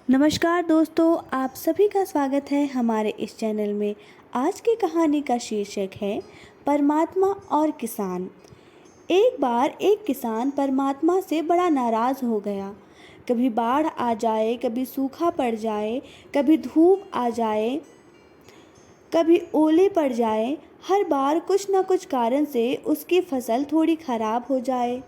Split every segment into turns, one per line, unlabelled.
नमस्कार दोस्तों, आप सभी का स्वागत है हमारे इस चैनल में। आज की कहानी का शीर्षक है परमात्मा और किसान। एक बार एक किसान परमात्मा से बड़ा नाराज़ हो गया। कभी बाढ़ आ जाए, कभी सूखा पड़ जाए, कभी धूप आ जाए, कभी ओले पड़ जाए। हर बार कुछ न कुछ कारण से उसकी फसल थोड़ी खराब हो जाए।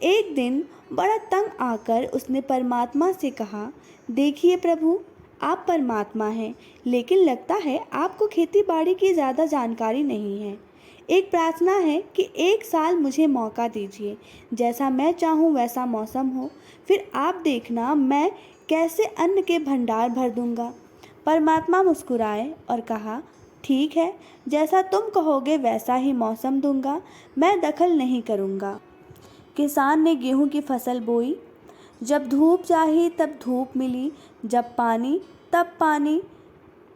एक दिन बड़ा तंग आकर उसने परमात्मा से कहा, देखिए प्रभु, आप परमात्मा हैं, लेकिन लगता है आपको खेती बाड़ी की ज़्यादा जानकारी नहीं है। एक प्रार्थना है कि एक साल मुझे मौका दीजिए, जैसा मैं चाहूँ वैसा मौसम हो, फिर आप देखना मैं कैसे अन्न के भंडार भर दूंगा। परमात्मा मुस्कुराए और कहा, ठीक है, जैसा तुम कहोगे वैसा ही मौसम दूंगा, मैं दखल नहीं करूँगा। किसान ने गेहूं की फसल बोई। जब धूप चाही तब धूप मिली, जब पानी तब पानी।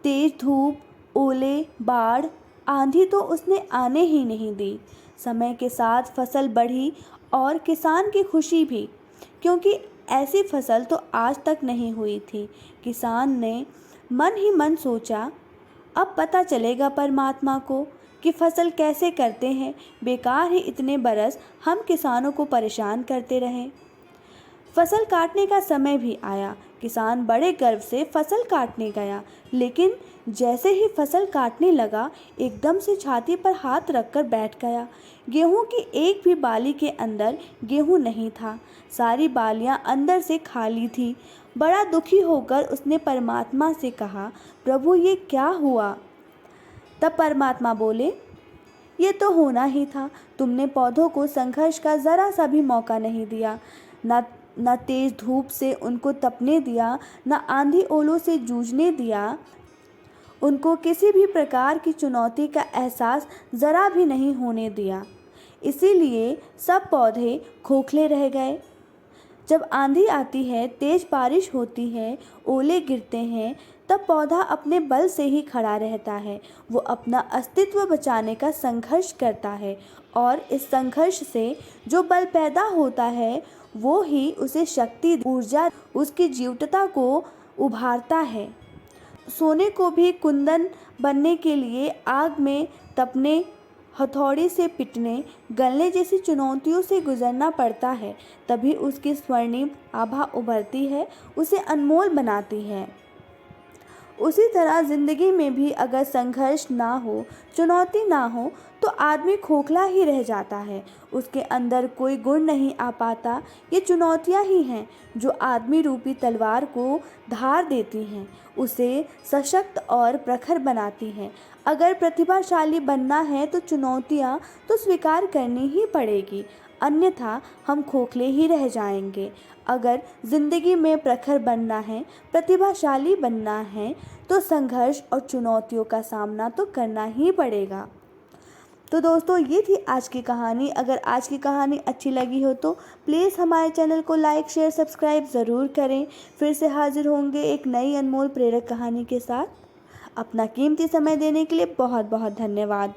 तेज धूप, ओले, बाढ़, आंधी तो उसने आने ही नहीं दी। समय के साथ फसल बढ़ी और किसान की खुशी भी, क्योंकि ऐसी फसल तो आज तक नहीं हुई थी। किसान ने मन ही मन सोचा, अब पता चलेगा परमात्मा को कि फसल कैसे करते हैं। बेकार ही इतने बरस हम किसानों को परेशान करते रहे। फसल काटने का समय भी आया। किसान बड़े गर्व से फसल काटने गया, लेकिन जैसे ही फसल काटने लगा, एकदम से छाती पर हाथ रखकर बैठ गया। गेहूं की एक भी बाली के अंदर गेहूं नहीं था। सारी बालियां अंदर से खाली थी। बड़ा दुखी होकर उसने परमात्मा से कहा, प्रभु ये क्या हुआ? तब परमात्मा बोले, ये तो होना ही था। तुमने पौधों को संघर्ष का ज़रा सा भी मौका नहीं दिया। न तेज धूप से उनको तपने दिया, न आंधी ओलों से जूझने दिया। उनको किसी भी प्रकार की चुनौती का एहसास ज़रा भी नहीं होने दिया। इसीलिए सब पौधे खोखले रह गए। जब आंधी आती है, तेज बारिश होती है, ओले गिरते हैं, तब पौधा अपने बल से ही खड़ा रहता है। वो अपना अस्तित्व बचाने का संघर्ष करता है, और इस संघर्ष से जो बल पैदा होता है वो ही उसे शक्ति, ऊर्जा, उसकी जीवटता को उभारता है। सोने को भी कुंदन बनने के लिए आग में तपने, हथौड़ी से पिटने, गलने जैसी चुनौतियों से गुजरना पड़ता है, तभी उसकी स्वर्णिम आभा उभरती है, उसे अनमोल बनाती है। उसी तरह ज़िंदगी में भी अगर संघर्ष ना हो, चुनौती ना हो, तो आदमी खोखला ही रह जाता है। उसके अंदर कोई गुण नहीं आ पाता। ये चुनौतियाँ ही हैं जो आदमी रूपी तलवार को धार देती हैं, उसे सशक्त और प्रखर बनाती हैं। अगर प्रतिभाशाली बनना है तो चुनौतियाँ तो स्वीकार करनी ही पड़ेगी, अन्यथा हम खोखले ही रह जाएंगे। अगर ज़िंदगी में प्रखर बनना है, प्रतिभाशाली बनना है, तो संघर्ष और चुनौतियों का सामना तो करना ही पड़ेगा। तो दोस्तों, ये थी आज की कहानी। अगर आज की कहानी अच्छी लगी हो तो प्लीज़ हमारे चैनल को लाइक, शेयर, सब्सक्राइब ज़रूर करें। फिर से हाजिर होंगे एक नई अनमोल प्रेरक कहानी के साथ। अपना कीमती समय देने के लिए बहुत बहुत धन्यवाद।